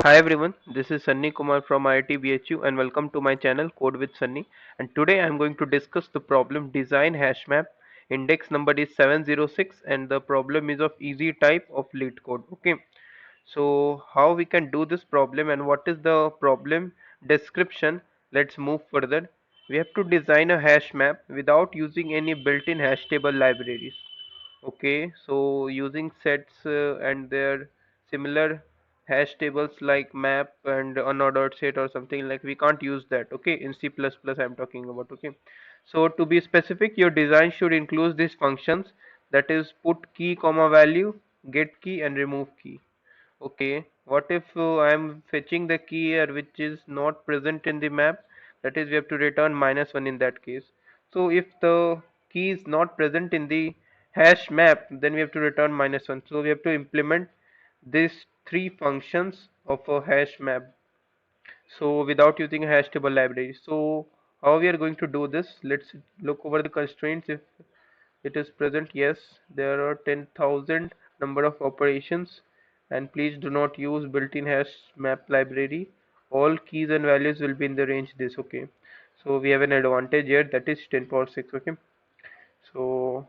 Hi everyone, this is Sunny Kumar from IIT BHU and welcome to my channel Code with Sunny. And today I am going to discuss the problem design hash map. Index number is 706 and the problem is of easy type of leet code. Okay, so how we can do this problem and what is the problem description? Let's move further. We have to design a hash map without using any built-in hash table libraries. Okay, so using sets and their similar hash tables like map and unordered set or something, like we can't use that. Okay, in C++ I'm talking about. Okay, so to be specific, your design should include these functions, that is put key comma value, get key and remove key. Okay, what if I am fetching the key here which is not present in the map? That is, we have to return -1 in that case. So if the key is not present in the hash map, then we have to return -1. So we have to implement these three functions of a hash map. So without using a hash table library. So how we are going to do this? Let's look over the constraints. If it is present, yes, there are 10,000 number of operations, and please do not use built-in hash map library. All keys and values will be in the range this. Okay, so we have an advantage here, that is 10 power 6. Okay, so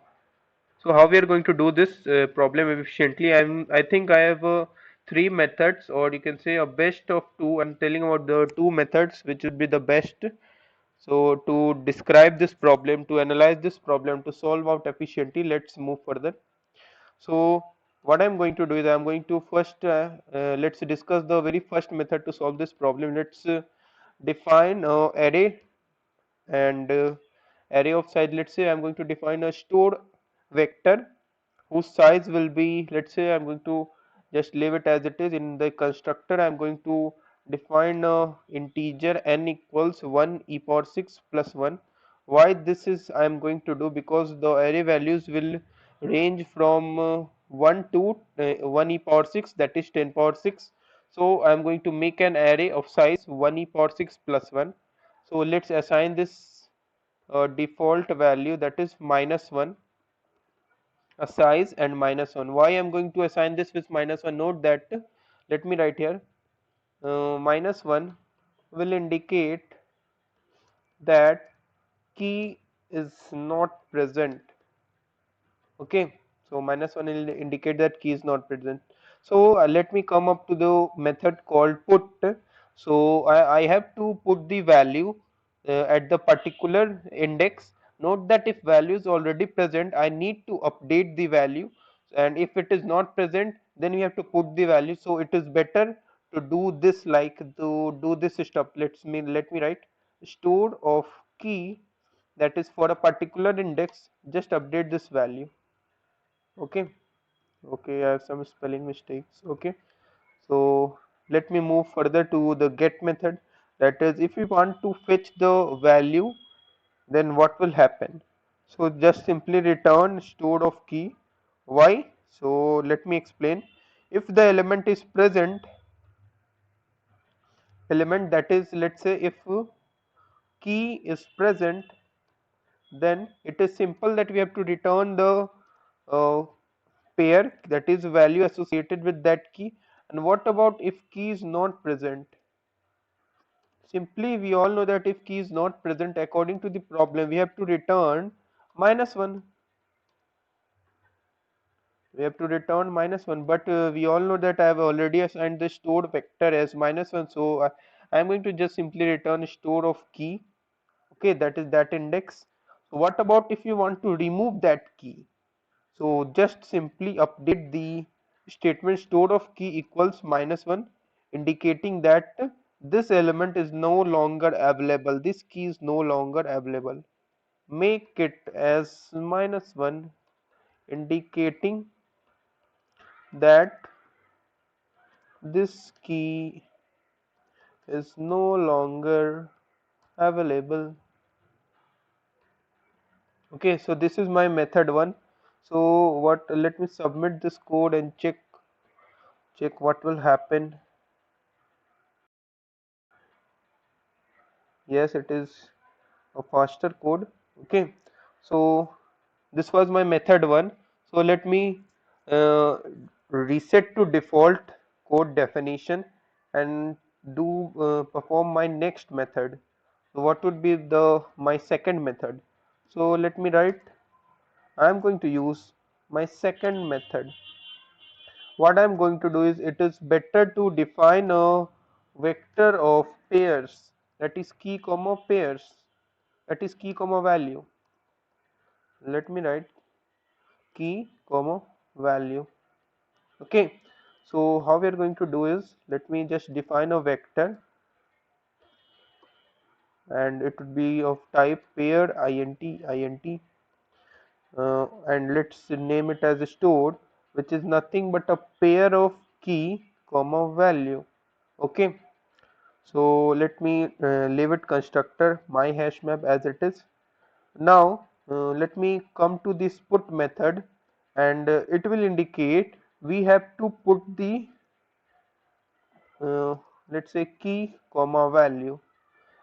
how we are going to do this problem efficiently? I think I have three methods, or you can say a best of two. I'm telling about the two methods which would be the best. So to describe this problem, to analyze this problem, to solve out efficiently, let's move further. So what I'm going to do is I'm going to first let's discuss the very first method to solve this problem. Let's define array and array of size. Let's say I'm going to define a stored vector whose size will be, let's say I'm going to just leave it as it is. In the constructor I'm going to define a integer n equals 1 e power 6 plus 1. Why this is I'm going to do? Because the array values will range from 1 to 1 e power 6, that is 10 power 6. So I'm going to make an array of size 1 e power 6 plus 1. So let's assign this default value, that is -1, a size and -1. Why I'm going to assign this with -1? Note that, let me write here, -1 will indicate that key is not present. Okay, so -1 will indicate that key is not present. So let me come up to the method called put. So I have to put the value at the particular index. Note that if value is already present, I need to update the value, and if it is not present, then we have to put the value. So it is better to do this, like to do this stuff. Let me write stored of key, that is for a particular index, just update this value. Okay, okay, I have some spelling mistakes. Okay, so let me move further to the get method. That is, if we want to fetch the value, then what will happen? So just simply return stored of key. Why? So let me explain. If the element is present, element, that is, let's say if key is present, then it is simple that we have to return the uh, pair, that is value associated with that key. And what about if key is not present? Simply we all know that if key is not present, according to the problem, we have to return -1. We have to return -1, but we all know that I have already assigned the stored vector as -1, so I am going to just simply return store of key. Okay, that is that index. So what about if you want to remove that key? So just simply update the statement stored of key equals -1, indicating that this element is no longer available, this key is no longer available. Make it as -1, indicating that this key is no longer available. Okay, so this is my method 1. So what, let me submit this code and check what will happen. Yes, it is a faster code. Okay, so this was my method 1. So let me uh, reset to default code definition and do perform my next method. So what would be the my second method? So let me write, I am going to use my second method. What I am going to do is, it is better to define a vector of pairs, that is key comma pairs, that is key comma value. Let me write key comma value. Okay, so how we are going to do is, let me just define a vector, and it would be of type pair int, and let's name it as stored, which is nothing but a pair of key comma value. Okay, so let me leave it constructor my hash map as it is. Now let me come to this put method, and it will indicate we have to put the uh, let's say key comma value,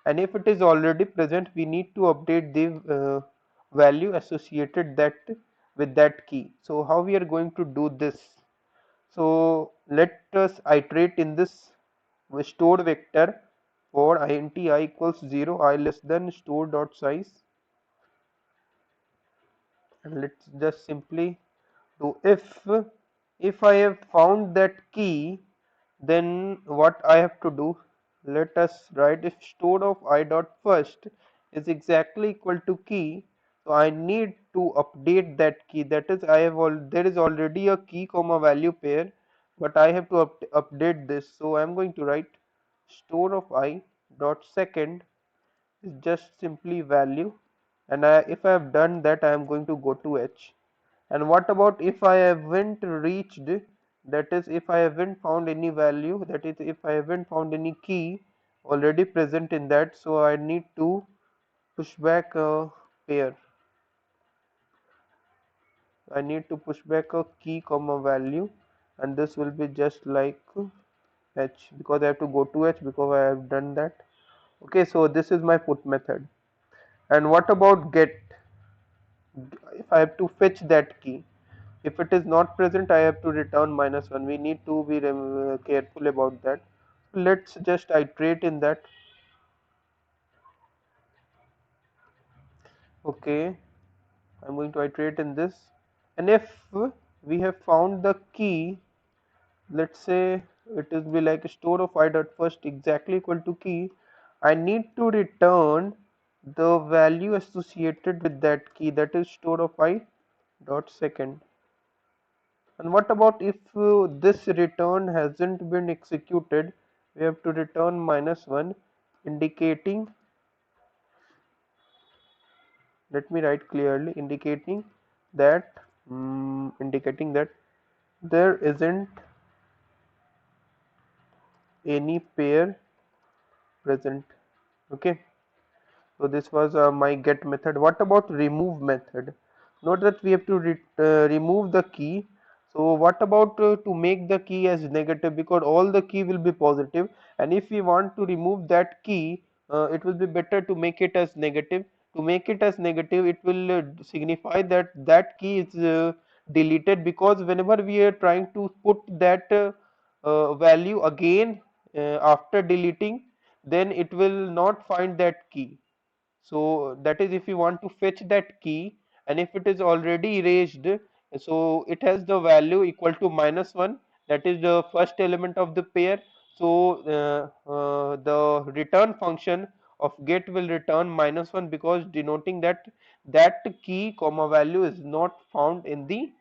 and if it is already present we need to update the value associated that with that key. So how we are going to do this? So let us iterate in this stored vector for int I equals 0, I less than store dot size, and let's just simply do if I have found that key, then what I have to do, let us write if store of I dot first is exactly equal to key, so I need to update that key, that is I have there is already a key comma value pair, but I have to update this. So I am going to write store of I dot second is just simply value, and if I have done that I am going to go to H. And what about if I haven't reached, that is if I haven't found any value, that is if I haven't found any key already present in that, so I need to push back a pair, I need to push back a key comma value, and this will be just like H, because I have to go to H because I have done that. Okay, so this is my put method. And what about get? If I have to fetch that key, if it is not present I have to return -1. We need to be careful about that. Let's just iterate in that. Okay, I'm going to iterate in this, and if we have found the key, let's say it will be like store of I dot first exactly equal to key, I need to return the value associated with that key, that is store of I dot second. And what about if this return hasn't been executed? We have to return -1, indicating, let me write clearly, that indicating that there isn't any pair present. Okay, so this was my get method. What about remove method? Note that we have to remove the key. So what about to make the key as negative, because all the key will be positive, and if we want to remove that key, it will be better to make it as negative. To make it as negative, it will signify that that key is deleted, because whenever we are trying to put that value again after deleting, then it will not find that key. So that is if you want to fetch that key, and if it is already erased, so it has the value equal to -1, that is the first element of the pair. So the return function of get will return -1, because denoting that that key comma value is not found in the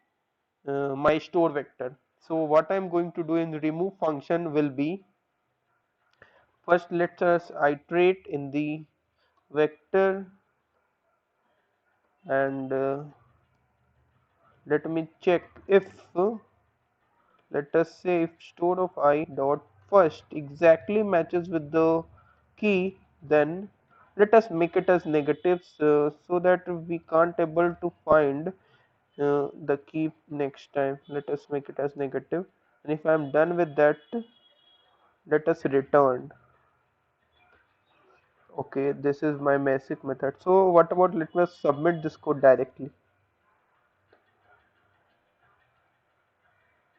my store vector. So what I am going to do in the remove function will be, first let us iterate in the vector, and let me check if let us say if store of I dot first exactly matches with the key, then let us make it as negatives, so that we can't able to find the key next time. Let us make it as negative, and if I am done with that, let us return. Okay, this is my basic method. So what about, let me submit this code directly.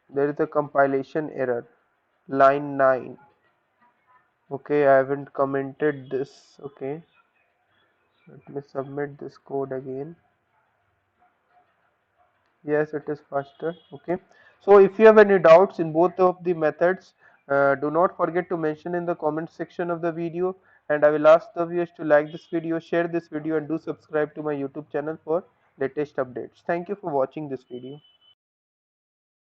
There is a compilation error, line 9. Okay, I haven't commented this. Okay, let me submit this code again. Yes, it is faster. Okay, so if you have any doubts in both of the methods, do not forget to mention in the comment section of the video, and I will ask the viewers to like this video, share this video, and do subscribe to my YouTube channel for latest updates. Thank you for watching this video.